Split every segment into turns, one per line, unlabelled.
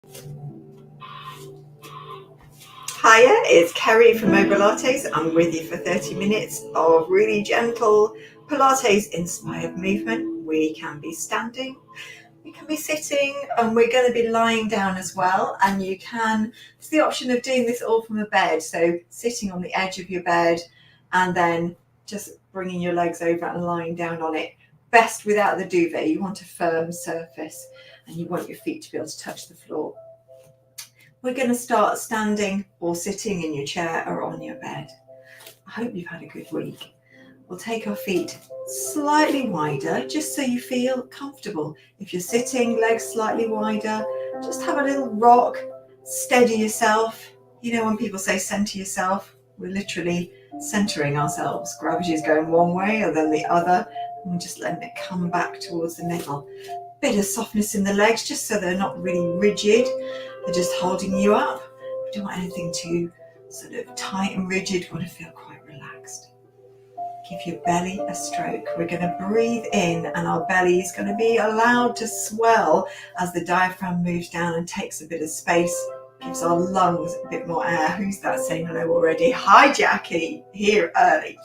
Hiya, it's Kerry from Mobilates. I'm with you for 30 minutes of really gentle Pilates inspired movement. We can be standing, we can be sitting, and we're going to be lying down as well. And you can, it's the option of doing this all from a bed. So sitting on the edge of your bed and then just bringing your legs over and lying down on it. Best without the duvet. You want a firm surface and you want your feet to be able to touch the floor. We're going to start standing or sitting in your chair or on your bed. I hope you've had a good week. We'll take our feet slightly wider just so you feel comfortable. If you're sitting, legs slightly wider, just have a little rock, steady yourself. You know when people say center yourself, we're literally centering ourselves. Gravity is going one way or then the other, and we're just letting it come back towards the middle. Bit of softness in the legs just so they're not really rigid. They're just holding you up. We don't want anything too sort of tight and rigid. We want to feel quite relaxed. Give your belly a stroke. We're going to breathe in and our belly is going to be allowed to swell as the diaphragm moves down and takes a bit of space. Gives our lungs a bit more air. Who's that saying hello already? Hi Jackie, here early.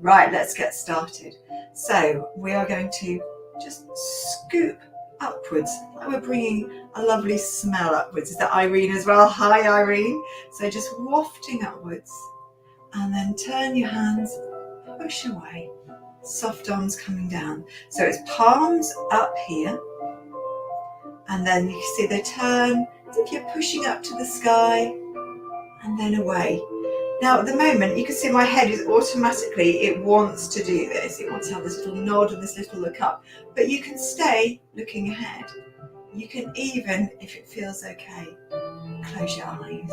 Right, let's get started. So we are going to just scoop upwards, like we're bringing a lovely smell upwards. Is that Irene as well? Hi Irene. So just wafting upwards and then turn your hands, push away, soft arms coming down. So it's palms up here and then you see they turn as if you're pushing up to the sky and then away. Now at the moment you can see my head is automatically, it wants to do this. It wants to have this little nod and this little look up. But you can stay looking ahead. You can even, if it feels okay, close your eyes.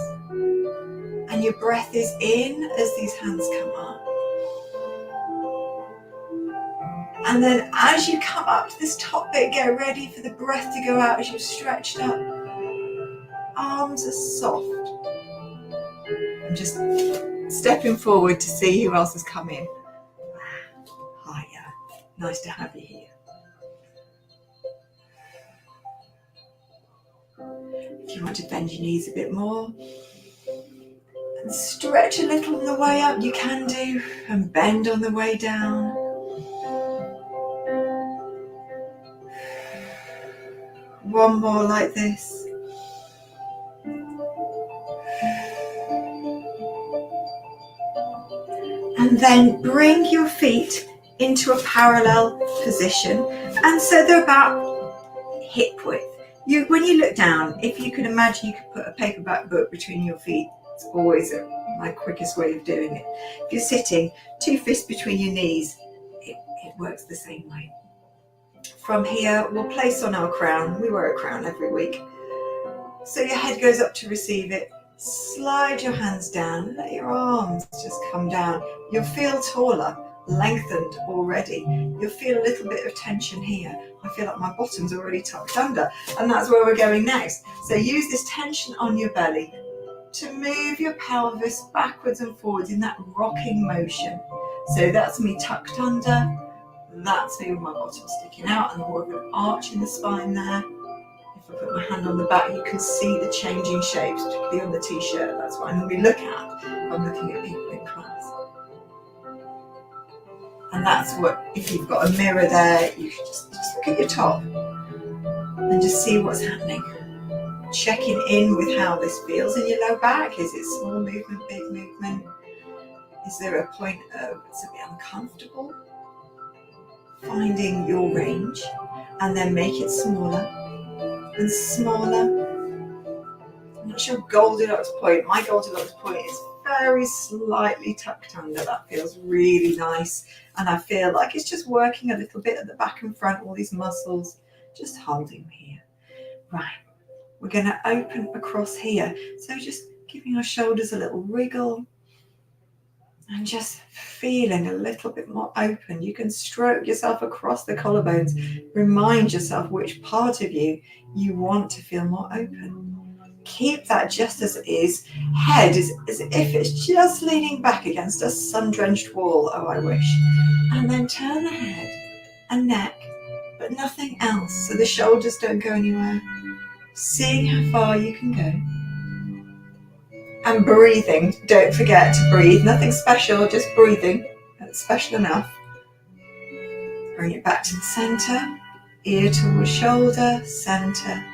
And your breath is in as these hands come up. And then as you come up to this top bit, get ready for the breath to go out as you've stretched up. Arms are soft. I'm just stepping forward to see who else has come in. Hiya, nice to have you here. If you want to bend your knees a bit more and stretch a little on the way up, you can do, and bend on the way down. One more like this. And then bring your feet into a parallel position. And so they're about hip width. When you look down, if you can imagine, you could put a paperback book between your feet. It's always my quickest way of doing it. If you're sitting, 2 fists between your knees, it works the same way. From here, we'll place on our crown. We wear a crown every week. So your head goes up to receive it. Slide your hands down, let your arms just come down. You'll feel taller, lengthened already. You'll feel a little bit of tension here. I feel like my bottom's already tucked under, and that's where we're going next. So use this tension on your belly to move your pelvis backwards and forwards in that rocking motion. So that's me tucked under, that's me with my bottom sticking out and more of an arch in the spine there. If I put my hand on the back, you can see the changing shapes, particularly on the t-shirt. That's what I normally look at if I'm looking at people in class. And that's what, if you've got a mirror there, you can just look at your top and just see what's happening. Checking in with how this feels in your low back. Is it small movement, big movement? Is there a point of it's a bit uncomfortable? Finding your range and then make it smaller and smaller. I'm not sure Goldilocks point. My Goldilocks point is very slightly tucked under. That feels really nice. And I feel like it's just working a little bit at the back and front, all these muscles, just holding here. Right, we're going to open across here. So just giving our shoulders a little wriggle and just feeling a little bit more open. You can stroke yourself across the collarbones. Remind yourself which part of you want to feel more open. Keep that just as it is. Head is as if it's just leaning back against a sun-drenched wall. Oh, I wish. And then turn the head and neck, but nothing else. So the shoulders don't go anywhere. seeing how far you can go. And breathing, don't forget to breathe, nothing special, just breathing, that's special enough. Bring it back to the centre, ear towards shoulder, centre,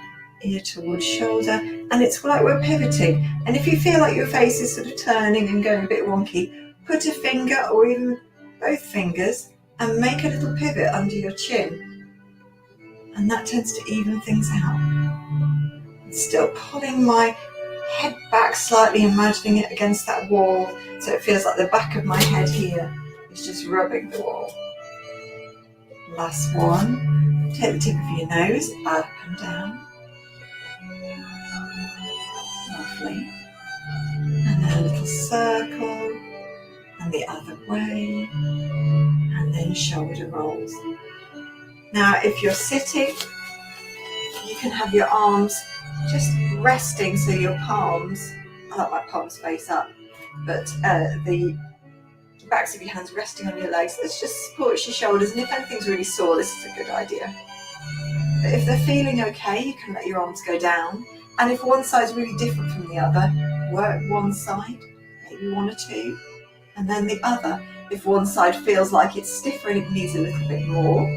ear towards shoulder, and it's like we're pivoting. And if you feel like your face is sort of turning and going a bit wonky, put a finger or even both fingers and make a little pivot under your chin, and that tends to even things out. Still pulling my head back slightly, imagining it against that wall, so it feels like the back of my head here is just rubbing the wall. Last one. Take the tip of your nose up and down. Lovely. And then a little circle, and the other way, and then shoulder rolls. Now, if you're sitting, you can have your arms just resting, so your palms, I like my palms face up, but the backs of your hands resting on your legs. This just supports your shoulders, and if anything's really sore, this is a good idea. But if they're feeling okay, you can let your arms go down, and if one side's really different from the other, work one side, maybe one or two, and then the other. If one side feels like it's stiffer and it needs a little bit more,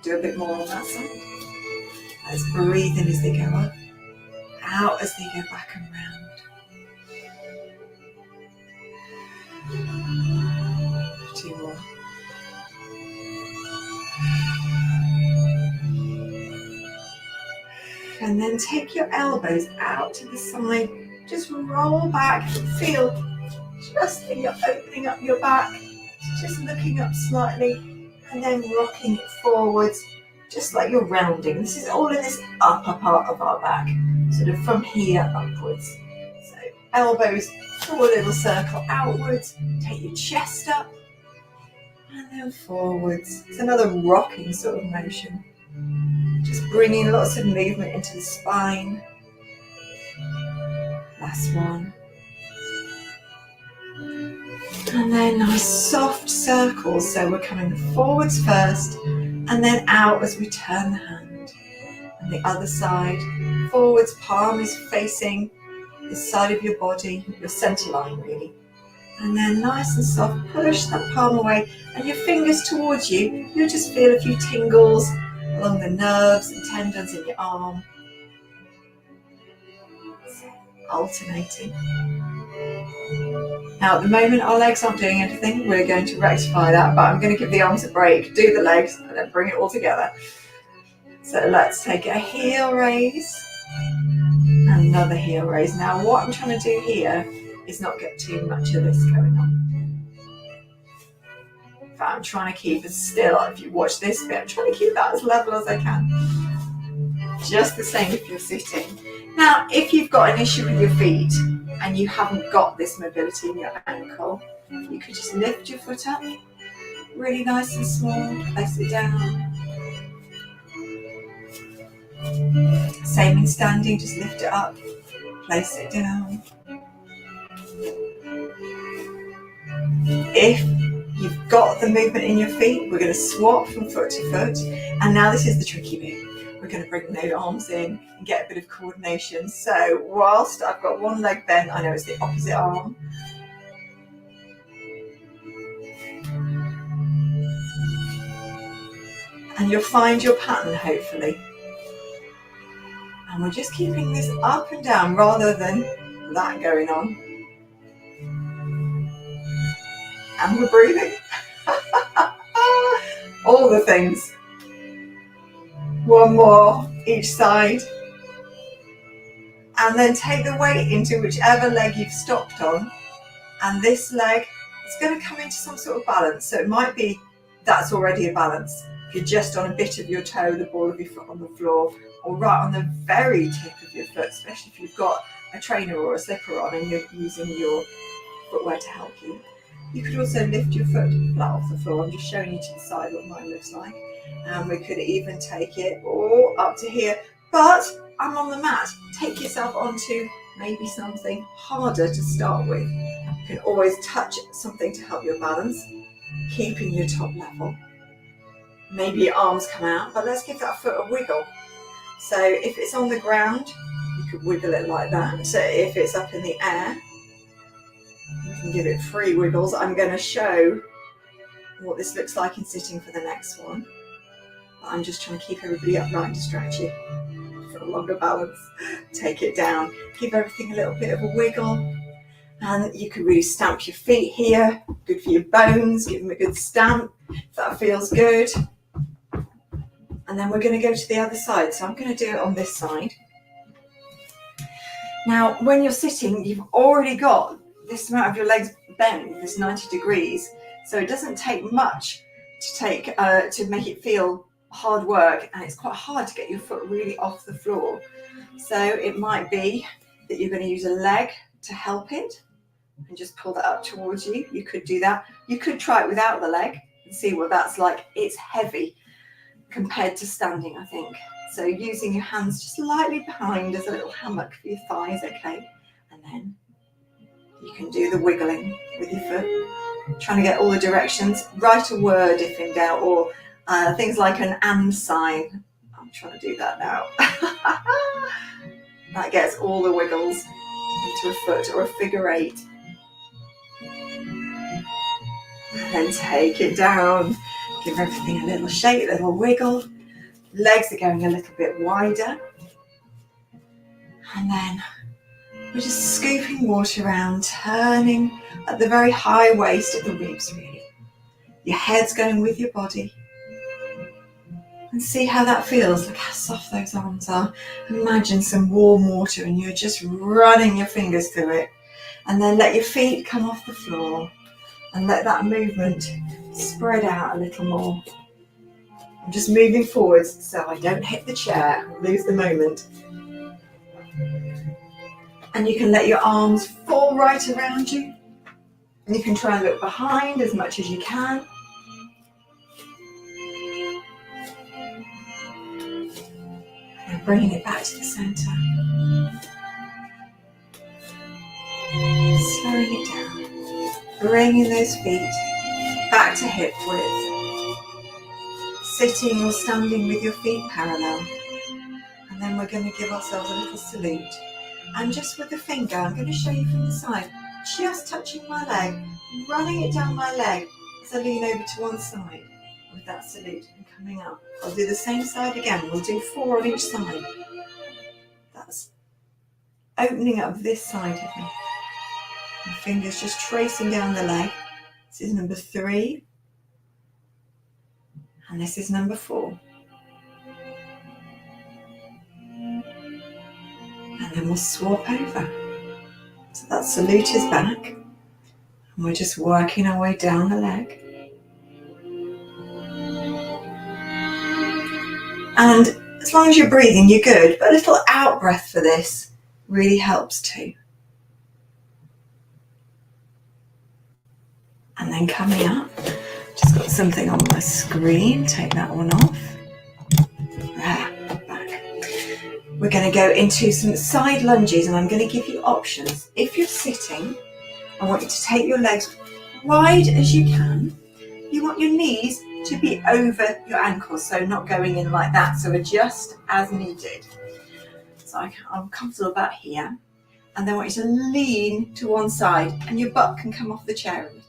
do a bit more on that side. Let's breathe in as they go up, out as they go back and round. Two more. And then take your elbows out to the side, just roll back, feel just that you're opening up your back, just looking up slightly, and then rocking it forwards, just like you're rounding. This is all in this upper part of our back, sort of from here upwards. So elbows, draw a little circle outwards, take your chest up, and then forwards. It's another rocking sort of motion. Just bringing lots of movement into the spine. Last one. And then nice soft circles. So we're coming forwards first, and then out as we turn the hand. And the other side, forwards, palm is facing this side of your body, your centre line really. And then nice and soft, push that palm away, and your fingers towards you. You'll just feel a few tingles along the nerves and tendons in your arm. So, alternating. Now at the moment our legs aren't doing anything, we're going to rectify that, but I'm going to give the arms a break, do the legs, and then bring it all together. So let's take a heel raise, another heel raise. Now what I'm trying to do here is not get too much of this going on. In fact, I'm trying to keep as still, if you watch this bit, I'm trying to keep that as level as I can. Just the same if you're sitting. Now, if you've got an issue with your feet and you haven't got this mobility in your ankle, you could just lift your foot up, really nice and small, place it down. Same in standing, just lift it up, place it down. If you've got the movement in your feet, we're going to swap from foot to foot. And now this is the tricky bit. We're going to bring the arms in and get a bit of coordination. So whilst I've got one leg bent, I know it's the opposite arm. And you'll find your pattern, hopefully. And we're just keeping this up and down rather than that going on. And we're breathing. All the things. One more each side. And then take the weight into whichever leg you've stopped on. And this leg is going to come into some sort of balance. So it might be that's already a balance. If you're just on a bit of your toe, the ball of your foot on the floor, or right on the very tip of your foot, especially if you've got a trainer or a slipper on and you're using your footwear to help you. You could also lift your foot flat off the floor. I'm just showing you to the side what mine looks like. And we could even take it all up to here. But I'm on the mat. Take yourself onto maybe something harder to start with. You can always touch something to help your balance, keeping your top level. Maybe your arms come out, but let's give that foot a wiggle. So if it's on the ground, you could wiggle it like that. So if it's up in the air, you can give it 3 wiggles. I'm going to show what this looks like in sitting for the next one. But I'm just trying to keep everybody upright and distract you for a longer balance. Take it down. Give everything a little bit of a wiggle. And you can really stamp your feet here. Good for your bones. Give them a good stamp if that feels good. And then we're going to go to the other side. So I'm going to do it on this side. Now, when you're sitting, you've already got this amount of your legs bent, this 90 degrees. So it doesn't take much to make it feel hard work. And it's quite hard to get your foot really off the floor. So it might be that you're going to use a leg to help it and just pull that up towards you. You could do that. You could try it without the leg and see what that's like. It's heavy compared to standing, I think. So using your hands just lightly behind as a little hammock for your thighs, okay? And then you can do the wiggling with your foot, trying to get all the directions. Write a word if in doubt, or things like an and sign. I'm trying to do that now. That gets all the wiggles into a foot, or a figure 8. And then take it down. Give everything a little shake, a little wiggle. Legs are going a little bit wider. And then we're just scooping water around, turning at the very high waist at the ribs, really. Your head's going with your body. And see how that feels. Look how soft those arms are. Imagine some warm water and you're just running your fingers through it. And then let your feet come off the floor and let that movement spread out a little more. I'm just moving forwards so I don't hit the chair, lose the moment. And you can let your arms fall right around you. And you can try and look behind as much as you can. And bringing it back to the centre. Slowing it down. Bringing those feet back to hip width. Sitting or standing with your feet parallel. And then we're going to give ourselves a little salute. And just with the finger, I'm going to show you from the side, just touching my leg, running it down my leg as I lean over to one side with that salute and coming up. I'll do the same side again. We'll do 4 on each side. That's opening up this side of me. My fingers just tracing down the leg. This is number 3. And this is number 4. And then we'll swap over. So that salute is back. And we're just working our way down the leg. And as long as you're breathing, you're good. But a little out breath for this really helps too. And then coming up, just got something on my screen. Take that one off. There, back. We're going to go into some side lunges and I'm going to give you options. If you're sitting, I want you to take your legs wide as you can. You want your knees to be over your ankles, so not going in like that. So adjust as needed. So I'm comfortable about here. And then I want you to lean to one side and your butt can come off the chair a little.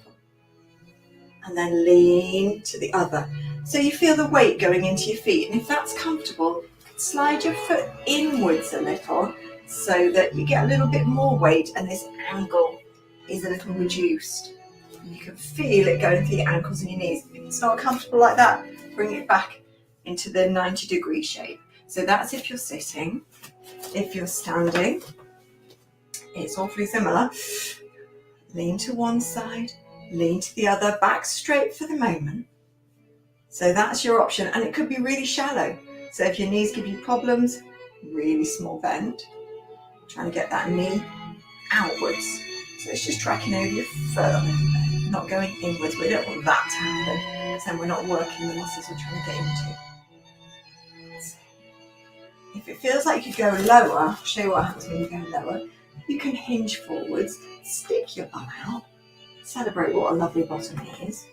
And then lean to the other. So you feel the weight going into your feet. And if that's comfortable, slide your foot inwards a little so that you get a little bit more weight and this angle is a little reduced. And you can feel it going through your ankles and your knees. If it's not comfortable like that, bring it back into the 90-degree shape. So that's if you're sitting. If you're standing, it's awfully similar. Lean to one side, lean to the other, back straight for the moment. So that's your option, and it could be really shallow. So if your knees give you problems, really small bend. Trying to get that knee outwards. So it's just tracking over your foot a little bit, not going inwards. We don't want that to happen, because then we're not working the muscles we're trying to get into. If it feels like you go lower, I'll show you what happens when you go lower. You can hinge forwards, stick your bum out, celebrate what a lovely bottom is,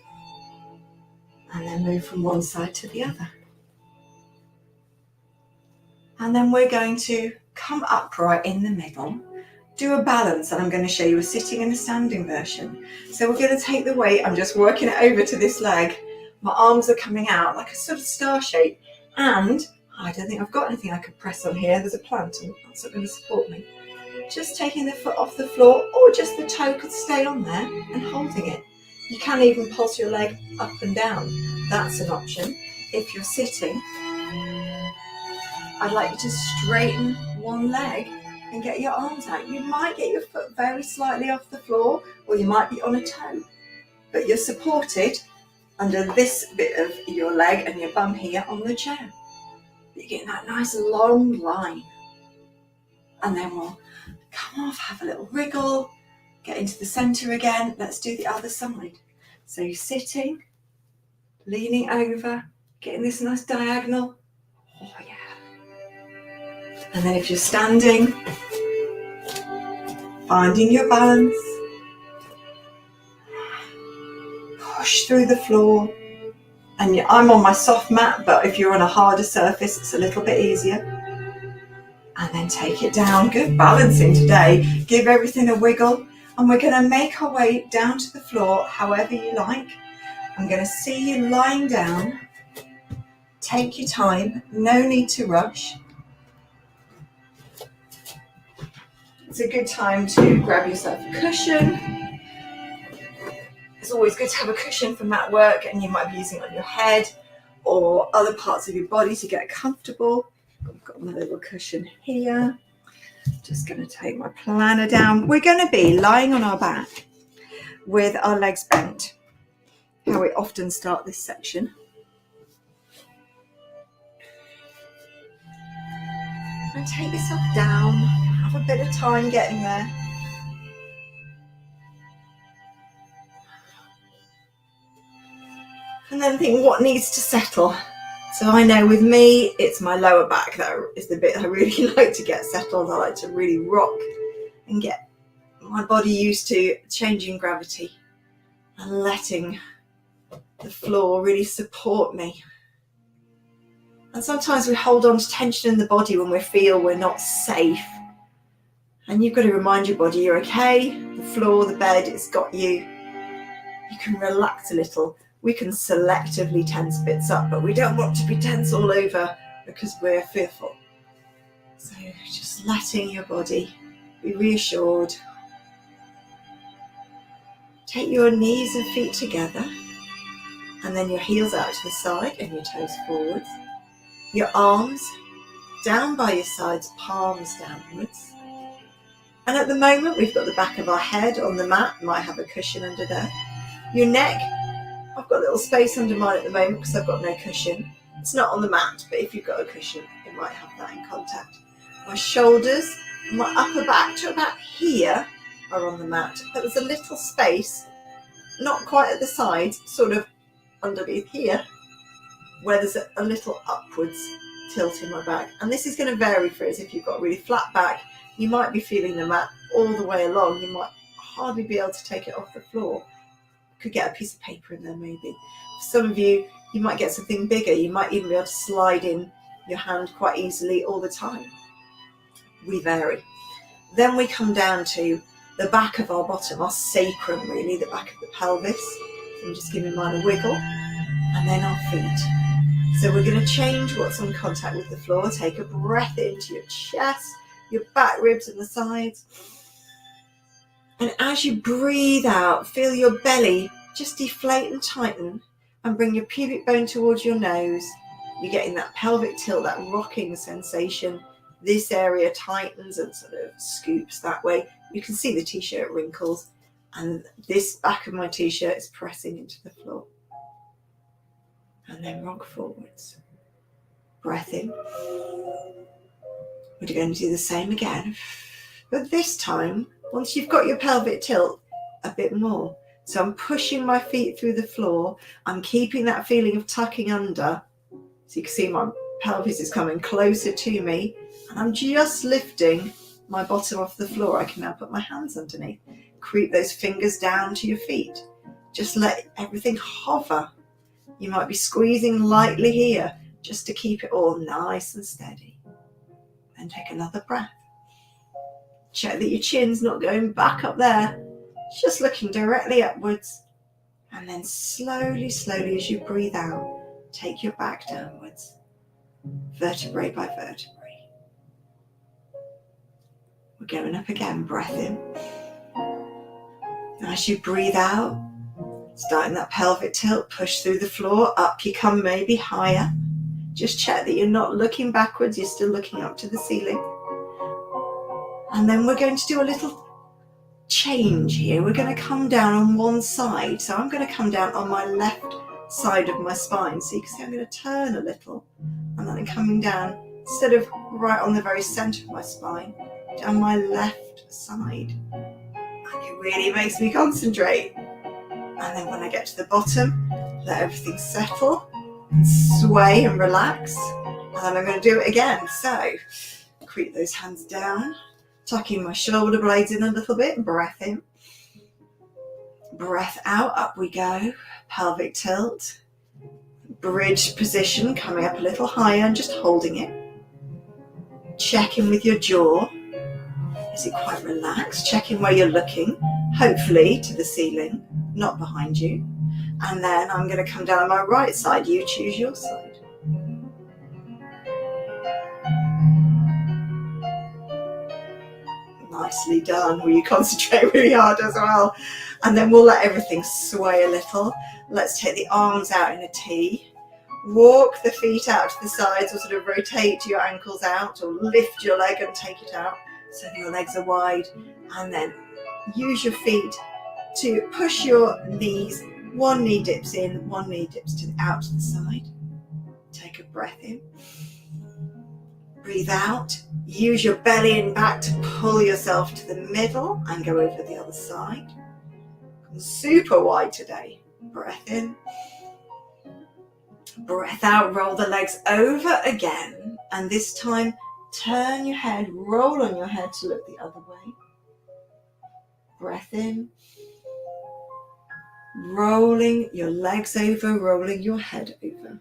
and then move from one side to the other. And then we're going to come upright in the middle, do a balance, and I'm going to show you a sitting and a standing version. So we're going to take the weight, I'm just working it over to this leg. My arms are coming out like a sort of star shape, and I don't think I've got anything I could press on here. There's a plant and that's not going to support me. Just taking the foot off the floor, or just the toe could stay on there and holding it. You can even pulse your leg up and down. That's an option. If you're sitting, I'd like you to straighten one leg and get your arms out. You might get your foot very slightly off the floor, or you might be on a toe, but you're supported under this bit of your leg and your bum here on the chair. You're getting that nice long line. And then we'll come off, have a little wriggle, get into the center again. Let's do the other side. So you're sitting, leaning over, getting this nice diagonal. Oh yeah. And then if you're standing, finding your balance, push through the floor. And I'm on my soft mat, but if you're on a harder surface, it's a little bit easier. And then take it down. Good balancing today. Give everything a wiggle. And we're going to make our way down to the floor however you like. I'm going to see you lying down. Take your time. No need to rush. It's a good time to grab yourself a cushion. It's always good to have a cushion for mat work, and you might be using it on your head or other parts of your body to get comfortable. I've got my little cushion here. Just going to take my planner down. We're going to be lying on our back with our legs bent, how we often start this section. And take yourself down. Have a bit of time getting there. And then think what needs to settle. So I know with me, it's my lower back that is the bit I really like to get settled. I like to really rock and get my body used to changing gravity and letting the floor really support me. And sometimes we hold on to tension in the body when we feel we're not safe. And you've got to remind your body you're okay. The floor, the bed, it's got you. You can relax a little. We can selectively tense bits up, but we don't want to be tense all over because we're fearful. So just letting your body be reassured. Take your knees and feet together, and then your heels out to the side and your toes forwards. Your arms down by your sides, palms downwards. And at the moment, we've got the back of our head on the mat. Might have a cushion under there. Your neck, I've got a little space under mine at the moment because I've got no cushion. It's not on the mat, but if you've got a cushion, it might have that in contact. My shoulders and my upper back to about here are on the mat, but there's a little space, not quite at the sides, sort of underneath here, where there's a little upwards tilt in my back. And this is going to vary for us. If you've got a really flat back, you might be feeling the mat all the way along. You might hardly be able to take it off the floor. Could get a piece of paper in there maybe. For some of you, you might get something bigger. You might even be able to slide in your hand quite easily all the time. We vary. Then we come down to the back of our bottom, our sacrum really, the back of the pelvis. So I'm just giving mine a wiggle. And then our feet. So we're going to change what's on contact with the floor. Take a breath into your chest, your back ribs and the sides. And as you breathe out, feel your belly just deflate and tighten, and bring your pubic bone towards your nose. You're getting that pelvic tilt, that rocking sensation. This area tightens and sort of scoops that way. You can see the t-shirt wrinkles, and this back of my t-shirt is pressing into the floor. And then rock forwards. Breath in. We're going to do the same again, but this time, once you've got your pelvic tilt, a bit more. So I'm pushing my feet through the floor. I'm keeping that feeling of tucking under. So you can see my pelvis is coming closer to me. And I'm just lifting my bottom off the floor. I can now put my hands underneath. Creep those fingers down to your feet. Just let everything hover. You might be squeezing lightly here just to keep it all nice and steady. Then take another breath. Check that your chin's not going back up there, just looking directly upwards. And then slowly, slowly as you breathe out, take your back downwards, vertebrae by vertebrae. We're going up again, breath in. And as you breathe out, starting that pelvic tilt, push through the floor, up you come, maybe higher. Just check that you're not looking backwards, you're still looking up to the ceiling. And then we're going to do a little change here. We're going to come down on one side. So I'm going to come down on my left side of my spine. So you can see I'm going to turn a little, and then I'm coming down, instead of right on the very center of my spine, down my left side. And it really makes me concentrate. And then when I get to the bottom, let everything settle and sway and relax. And then I'm going to do it again. So creep those hands down, tucking my shoulder blades in a little bit, breath in. Breath out, up we go. Pelvic tilt. Bridge position, coming up a little higher and just holding it. Check in with your jaw. Is it quite relaxed? Check in where you're looking, hopefully to the ceiling, not behind you. And then I'm going to come down on my right side. You choose your side. Nicely done. Will you concentrate really hard as well? And then we'll let everything sway a little. Let's take the arms out in a T. Walk the feet out to the sides, or sort of rotate your ankles out, or lift your leg and take it out so your legs are wide. And then use your feet to push your knees. One knee dips in, one knee dips out to the side. Take a breath in. Breathe out. Use your belly and back to pull yourself to the middle and go over the other side. I'm super wide today. Breath in. Breath out. Roll the legs over again. And this time, turn your head, roll on your head to look the other way. Breath in. Rolling your legs over, rolling your head over.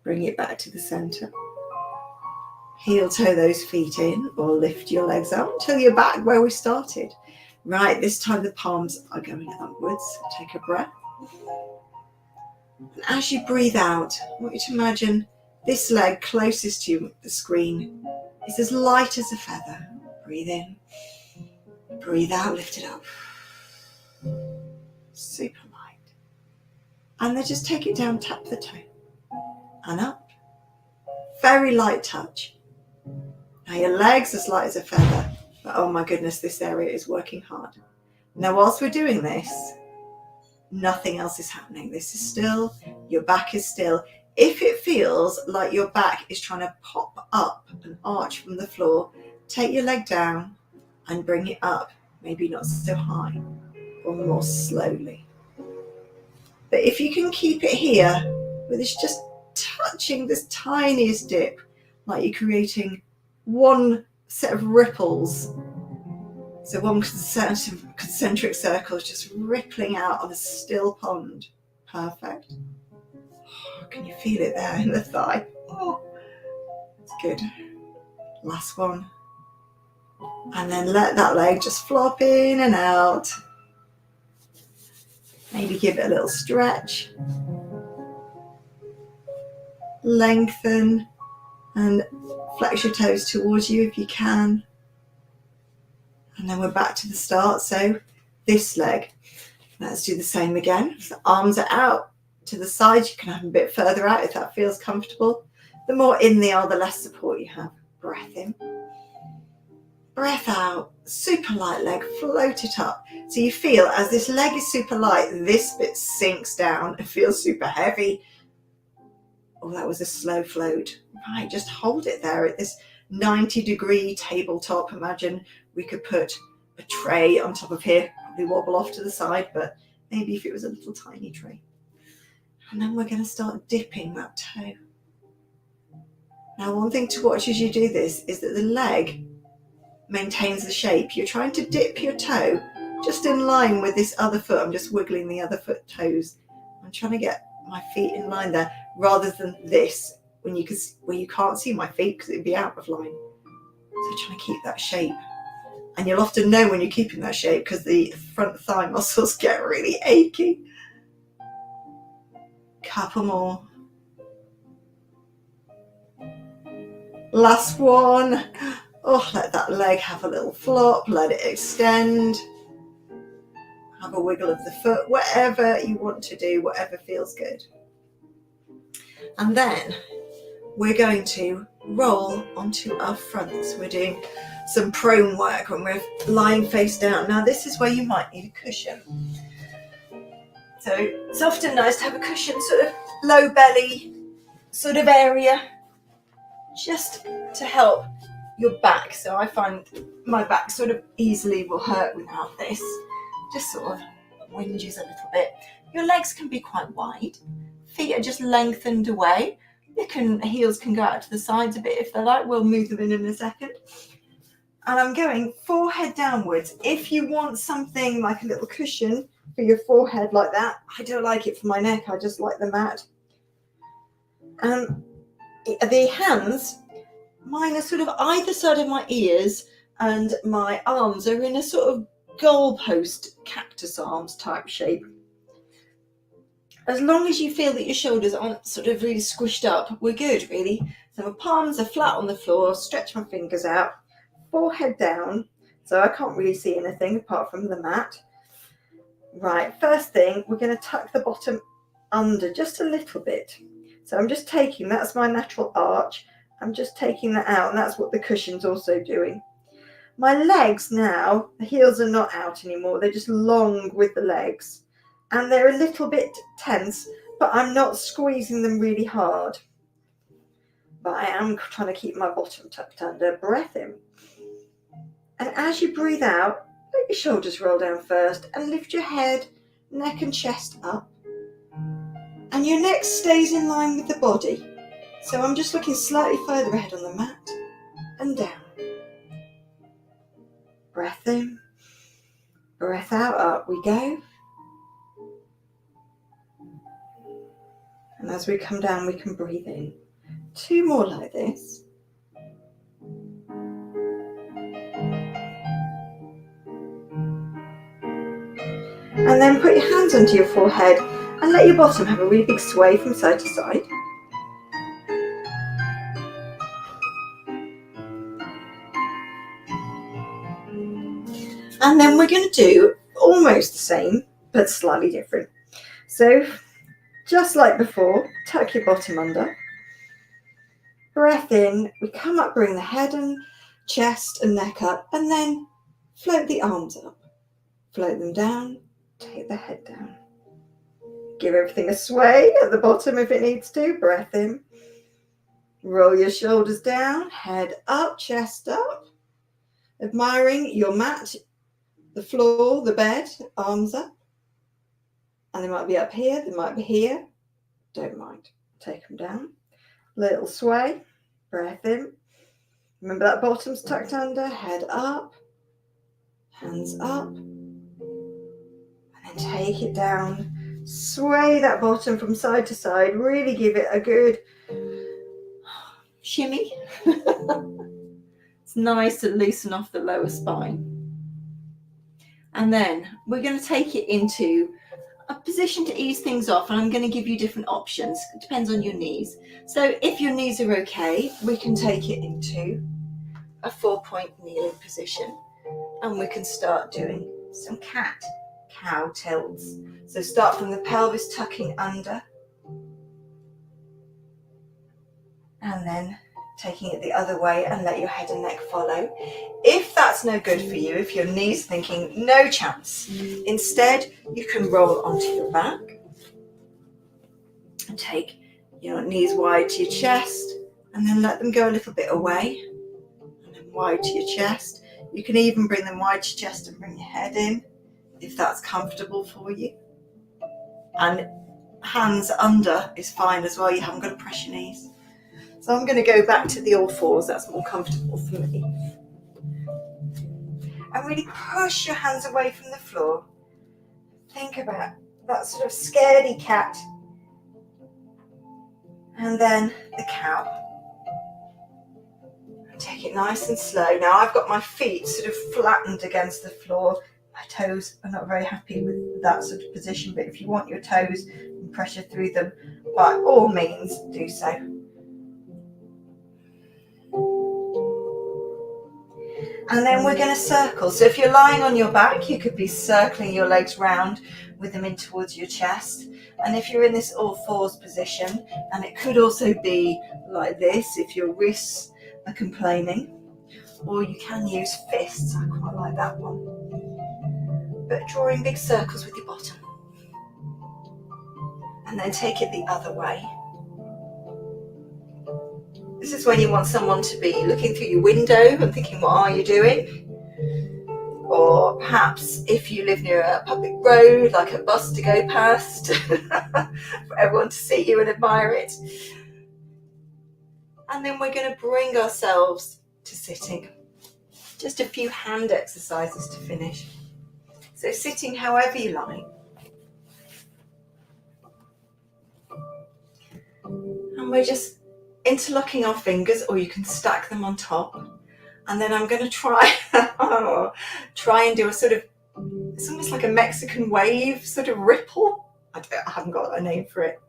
Bring it back to the center. Heel toe those feet in, or lift your legs up until you're back where we started. Right, this time the palms are going upwards. Take a breath. And as you breathe out, I want you to imagine this leg closest to the screen is as light as a feather. Breathe in. Breathe out, lift it up. Super light. And then just take it down, tap the toe. And up. Very light touch. Now your legs as light as a feather. But oh my goodness, this area is working hard. Now whilst we're doing this, nothing else is happening. This is still, your back is still. If it feels like your back is trying to pop up and arch from the floor, take your leg down and bring it up, maybe not so high, or more slowly. But if you can keep it here, with this just touching this tiniest dip, like you're creating one set of ripples, so one concentric circle is just rippling out on a still pond. Perfect. Oh, can you feel it there in the thigh? Oh, it's good. Last one. And then let that leg just flop in and out. Maybe give it a little stretch. Lengthen and flex your toes towards you if you can. And then we're back to the start. So this leg, let's do the same again. So arms are out to the side. You can have them a bit further out if that feels comfortable. The more in they are, the less support you have. Breath in. Breath out, super light leg, float it up. So you feel as this leg is super light, this bit sinks down and feels super heavy. Oh, that was a slow float. Right, just hold it there at this 90-degree tabletop. Imagine we could put a tray on top of here, probably wobble off to the side, but maybe if it was a little tiny tray. And then we're going to start dipping that toe. Now, one thing to watch as you do this is that the leg maintains the shape. You're trying to dip your toe just in line with this other foot. I'm just wiggling the other foot toes. I'm trying to get my feet in line there rather than this when you can, where you can't see my feet because it'd be out of line. So trying to keep that shape. And you'll often know when you're keeping that shape because the front thigh muscles get really achy. Couple more. Last one. Oh, let that leg have a little flop, let it extend. Have a wiggle of the foot, whatever you want to do, whatever feels good. And then we're going to roll onto our fronts. We're doing some prone work when we're lying face down. Now this is where you might need a cushion. So it's often nice to have a cushion, sort of low belly sort of area, just to help your back. So I find my back sort of easily will hurt without this. Just sort of whinges a little bit. Your legs can be quite wide. Feet are just lengthened away. Heels can go out to the sides a bit if they like. We'll move them in a second. And I'm going forehead downwards. If you want something like a little cushion for your forehead like that, I don't like it for my neck. I just like the mat. The hands, mine are sort of either side of my ears, and my arms are in a sort of goalpost cactus arms type shape. As long as you feel that your shoulders aren't sort of really squished up, we're good, really. So my palms are flat on the floor, stretch my fingers out, forehead down, so I can't really see anything apart from the mat. Right, first thing, we're going to tuck the bottom under just a little bit. So I'm just taking, that's my natural arch, I'm just taking that out, and that's what the cushion's also doing. My legs now, the heels are not out anymore, they're just long with the legs. And they're a little bit tense, but I'm not squeezing them really hard. But I am trying to keep my bottom tucked under. Breath in. And as you breathe out, let your shoulders roll down first and lift your head, neck and chest up. And your neck stays in line with the body. So I'm just looking slightly further ahead on the mat and down. Breath in. Breath out, up we go. And as we come down, we can breathe in. 2 more like this. And then put your hands onto your forehead and let your bottom have a really big sway from side to side. And then we're going to do almost the same, but slightly different. So, just like before, tuck your bottom under. Breath in, we come up, bring the head and chest and neck up, and then float the arms up. Float them down, take the head down. Give everything a sway at the bottom if it needs to. Breath in. Roll your shoulders down, head up, chest up. Admiring your mat, the floor, the bed, arms up. And they might be up here, they might be here. Don't mind. Take them down. Little sway. Breath in. Remember that bottom's tucked under. Head up. Hands up. And then take it down. Sway that bottom from side to side. Really give it a good shimmy. It's nice to loosen off the lower spine. And then we're going to take it into a position to ease things off, and I'm going to give you different options. It depends on your knees. So if your knees are okay, we can take it into a 4-point kneeling position, and we can start doing some cat-cow tilts. So start from the pelvis tucking under, and then taking it the other way and let your head and neck follow. If that's no good for you, if your knee's thinking no chance, instead you can roll onto your back and take your knees wide to your chest, and then let them go a little bit away and then wide to your chest. You can even bring them wide to your chest and bring your head in if that's comfortable for you. And hands under is fine as well. You haven't got to press your knees. So I'm going to go back to the all fours. That's more comfortable for me. And really push your hands away from the floor. Think about that sort of scaredy cat. And then the cow. And take it nice and slow. Now I've got my feet sort of flattened against the floor. My toes are not very happy with that sort of position, but if you want your toes and pressure through them, by all means do so. And then we're going to circle. So if you're lying on your back, you could be circling your legs round with them in towards your chest. And if you're in this all fours position, and it could also be like this if your wrists are complaining, or you can use fists. I quite like that one. But drawing big circles with your bottom. And then take it the other way. This is when you want someone to be looking through your window and thinking, what are you doing? Or perhaps if you live near a public road, like a bus to go past, for everyone to see you and admire it. And then we're going to bring ourselves to sitting. Just a few hand exercises to finish. So sitting however you like. And we're just interlocking our fingers, or you can stack them on top. And then I'm going to try and do a sort of, it's almost like a Mexican wave sort of ripple. I haven't got a name for it.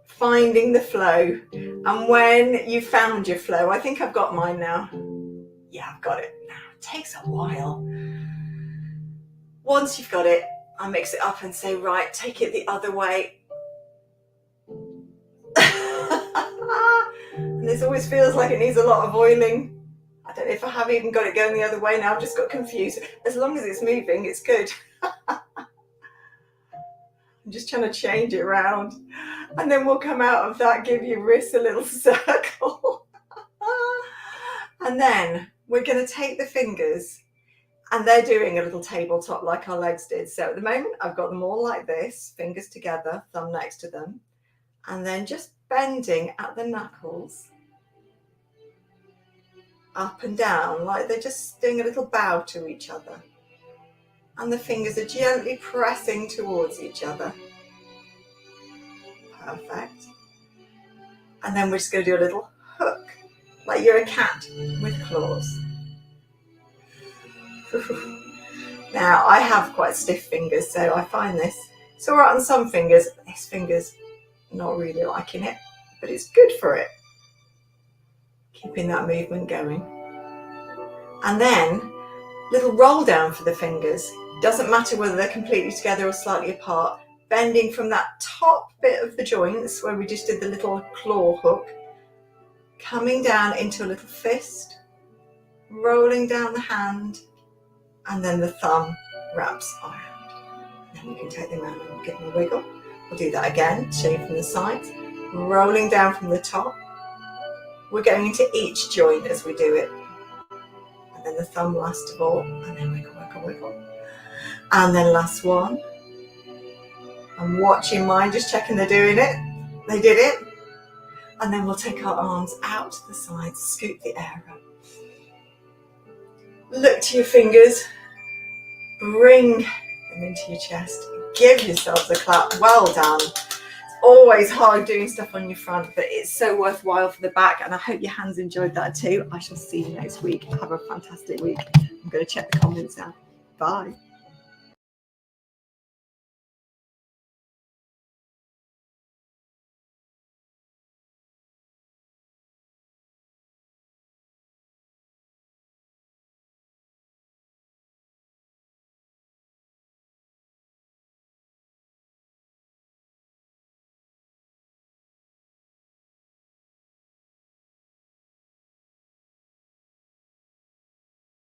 Finding the flow. And when you found your flow, I think I've got mine now. Yeah, I've got it now. It takes a while. Once you've got it, I mix it up and say, right, take it the other way. And this always feels like it needs a lot of oiling. I don't know if I have even got it going the other way now. I've just got confused. As long as it's moving, it's good. I'm just trying to change it around. And then we'll come out of that, give your wrists a little circle. And then we're going to take the fingers, and they're doing a little tabletop like our legs did. So at the moment, I've got them all like this, fingers together, thumb next to them. And then just bending at the knuckles, up and down, like they're just doing a little bow to each other. And the fingers are gently pressing towards each other. Perfect. And then we're just going to do a little hook, like you're a cat with claws. Now, I have quite stiff fingers, so I find this, it's all right on some fingers, but this finger's not really liking it, but it's good for it. Keeping that movement going. And then, little roll down for the fingers. Doesn't matter whether they're completely together or slightly apart. Bending from that top bit of the joints where we just did the little claw hook, coming down into a little fist, rolling down the hand, and then the thumb wraps around. Then we can take them out and give them a wiggle. We'll do that again, show you from the sides, rolling down from the top. We're going into each joint as we do it. And then the thumb last of all, and then wiggle, wiggle, wiggle. And then last one. I'm watching mine, just checking they're doing it. They did it. And then we'll take our arms out to the sides, scoop the air up. Look to your fingers, bring them into your chest, give yourselves a clap. Well done. It's always hard doing stuff on your front, but it's so worthwhile for the back, and I hope your hands enjoyed that too. I shall see you next week. Have a fantastic week. I'm going to check the comments out. Bye.